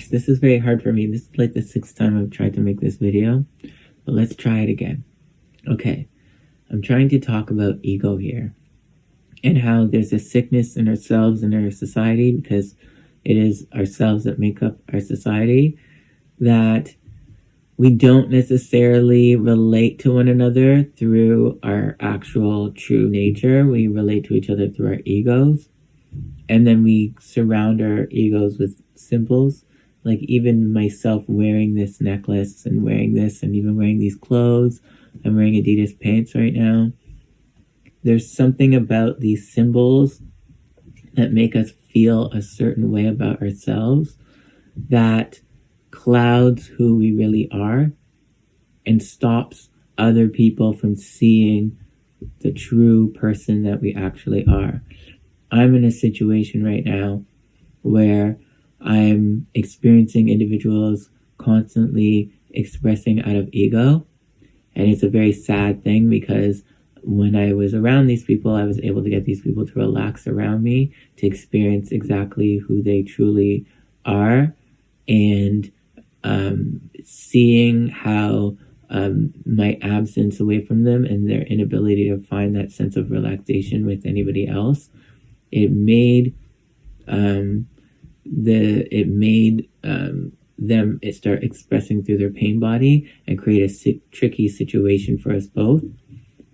gosh, this is very hard for me. This is like the 6th time I've tried to make this video, but let's try it again. Okay, I'm trying to talk about ego here and how there's a sickness in ourselves and our society, because it is ourselves that make up our society, that we don't necessarily relate to one another through our actual true nature. We relate to each other through our egos. And then we surround our egos with symbols. Like even myself wearing this necklace and wearing this and even wearing these clothes. I'm wearing Adidas pants right now. There's something about these symbols that make us feel a certain way about ourselves that clouds who we really are and stops other people from seeing the true person that we actually are. I'm in a situation right now where I'm experiencing individuals constantly expressing out of ego, and it's a very sad thing, because when I was around these people, I was able to get these people to relax around me, to experience exactly who they truly are, and seeing how my absence away from them and their inability to find that sense of relaxation with anybody else, it made them start expressing through their pain body and create a tricky situation for us both,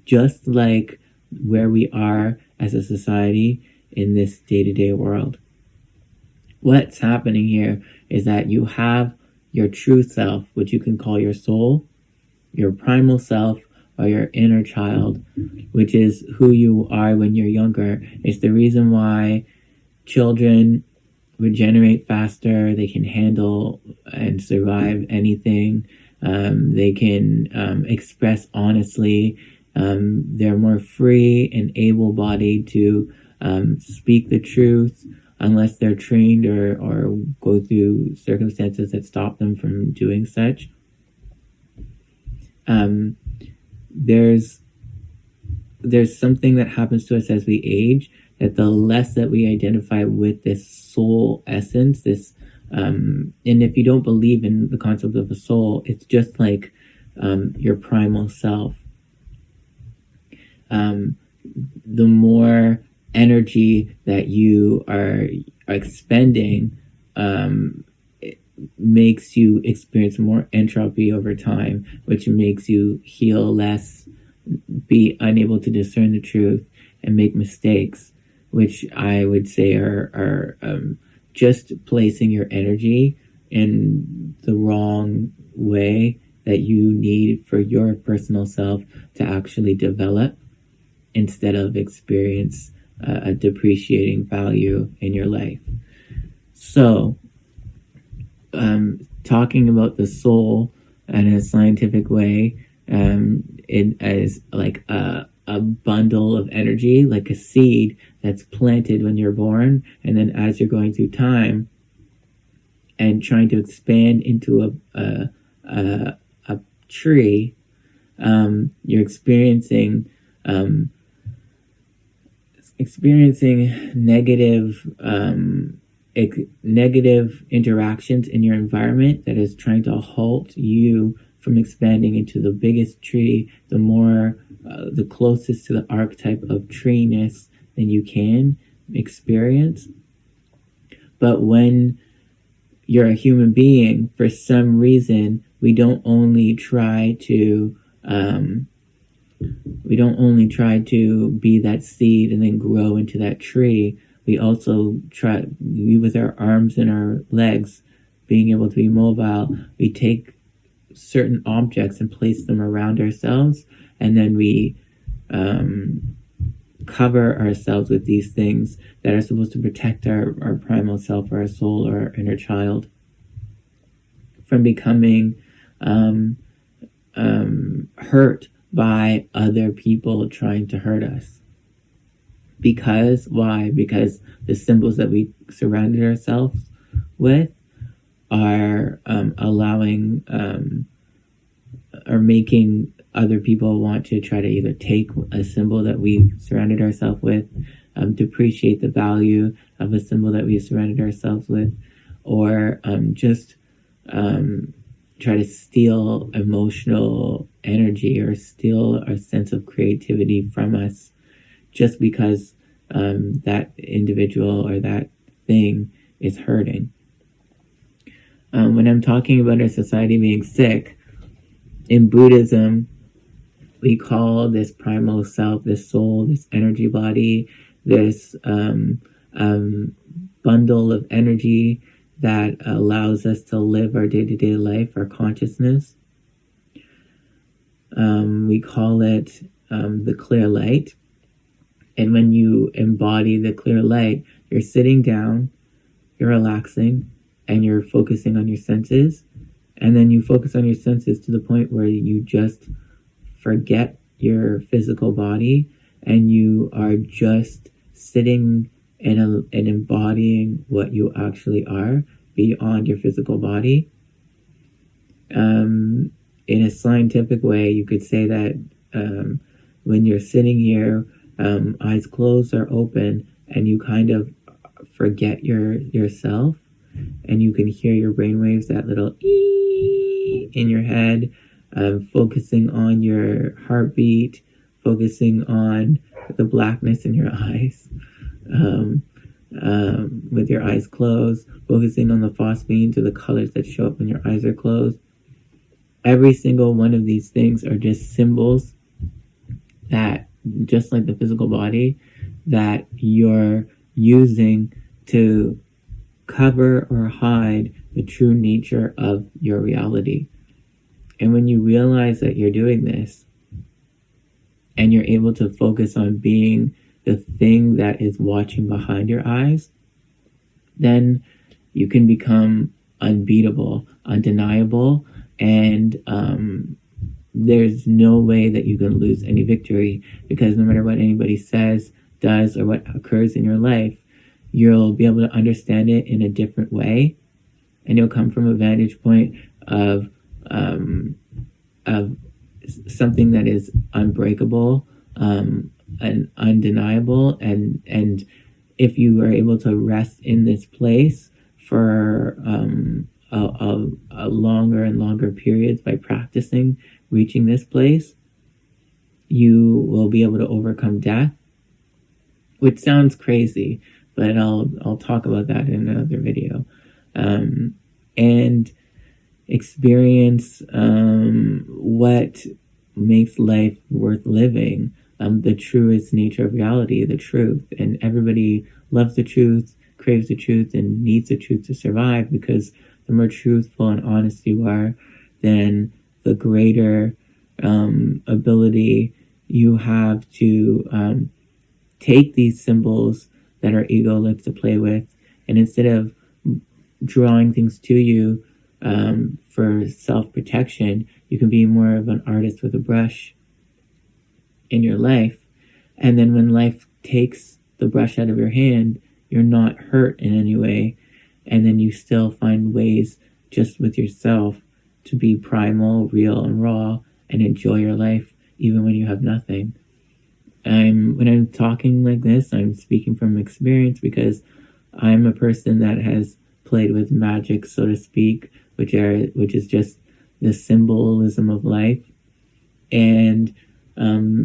just like where we are as a society in this day-to-day world. What's happening here is that you have your true self, which you can call your soul, your primal self, or your inner child, which is who you are when you're younger. It's the reason why children regenerate faster. They can handle and survive anything. They can express honestly. They're more free and able-bodied to speak the truth, unless they're trained or go through circumstances that stop them from doing such. There's something that happens to us as we age, that the less that we identify with this soul essence, this and if you don't believe in the concept of a soul, it's just like your primal self. The more energy that you are expending, it makes you experience more entropy over time, which makes you heal less, be unable to discern the truth, and make mistakes, which I would say are just placing your energy in the wrong way that you need for your personal self to actually develop, instead of experience a depreciating value in your life. So, talking about the soul in a scientific way, it is like a bundle of energy, like a seed that's planted when you're born, and then as you're going through time and trying to expand into a tree, you're experiencing negative interactions in your environment that is trying to halt you from expanding into the biggest tree, the closest to the archetype of treeness than you can experience. But when you're a human being, for some reason, we don't only try to be that seed and then grow into that tree. We also try, with our arms and our legs being able to be mobile, we take certain objects and place them around ourselves, and then we cover ourselves with these things that are supposed to protect our primal self, or our soul, or our inner child from becoming hurt by other people trying to hurt us. Because why? Because the symbols that we surrounded ourselves with are making other people want to try to either take a symbol that we surrounded ourselves with, depreciate the value of a symbol that we surrounded ourselves with, or just try to steal emotional energy or steal our sense of creativity from us just because that individual or that thing is hurting. When I'm talking about our society being sick, in Buddhism, we call this primal self, this soul, this energy body, this bundle of energy that allows us to live our day-to-day life, our consciousness. We call it the clear light. And when you embody the clear light, you're sitting down, you're relaxing, and you're focusing on your senses. And then you focus on your senses to the point where you just forget your physical body and you are just sitting and embodying what you actually are beyond your physical body. In a scientific way, you could say that when you're sitting here, eyes closed or open, and you kind of forget yourself, and you can hear your brainwaves, that little ee in your head, focusing on your heartbeat, focusing on the blackness in your eyes, with your eyes closed, focusing on the phosphenes or the colors that show up when your eyes are closed. Every single one of these things are just symbols that, just like the physical body, that you're using to cover or hide the true nature of your reality. And when you realize that you're doing this, and you're able to focus on being the thing that is watching behind your eyes, then you can become unbeatable, undeniable, and there's no way that you can lose any victory, because no matter what anybody says, does, or what occurs in your life, you'll be able to understand it in a different way, and you'll come from a vantage point of something that is unbreakable and undeniable, and if you are able to rest in this place for a longer and longer periods by practicing reaching this place, you will be able to overcome death, which sounds crazy, but I'll talk about that in another video, and experience what makes life worth living, the truest nature of reality, the truth. And everybody loves the truth, craves the truth, and needs the truth to survive, because the more truthful and honest you are, then the greater ability you have to take these symbols that our ego likes to play with, and instead of drawing things to you for self-protection, you can be more of an artist with a brush in your life. And then when life takes the brush out of your hand, you're not hurt in any way, and then you still find ways just with yourself to be primal, real, and raw, and enjoy your life even when you have nothing. When I'm talking like this, I'm speaking from experience, because I'm a person that has played with magic, so to speak, which is just the symbolism of life, and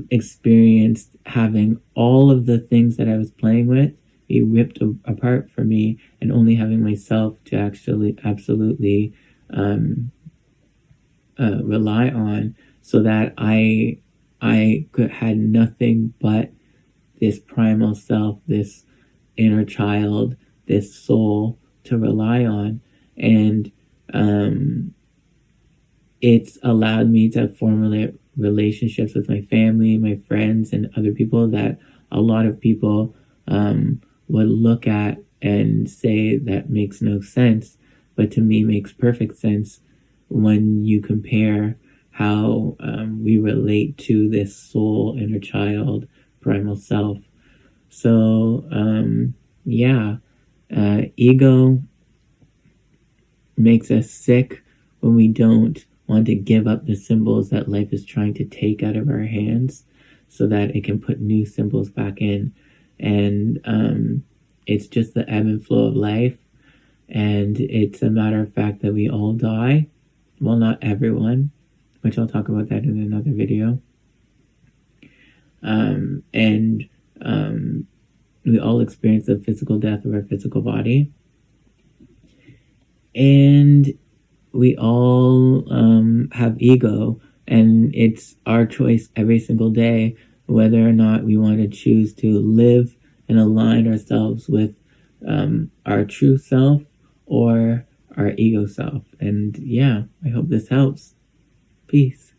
experienced having all of the things that I was playing with be ripped apart from me, and only having myself to actually absolutely rely on, so that I had nothing but this primal self, this inner child, this soul to rely on. And it's allowed me to formulate relationships with my family, my friends, and other people that a lot of people would look at and say that makes no sense, but to me makes perfect sense when you compare how we relate to this soul, inner child, primal self. So ego makes us sick when we don't want to give up the symbols that life is trying to take out of our hands, so that it can put new symbols back in. And it's just the ebb and flow of life. And it's a matter of fact that we all die. Well, not everyone, which I'll talk about that in another video. And we all experience the physical death of our physical body. And we all have ego, and it's our choice every single day whether or not we want to choose to live and align ourselves with our true self or our ego self. And yeah, I hope this helps. Peace.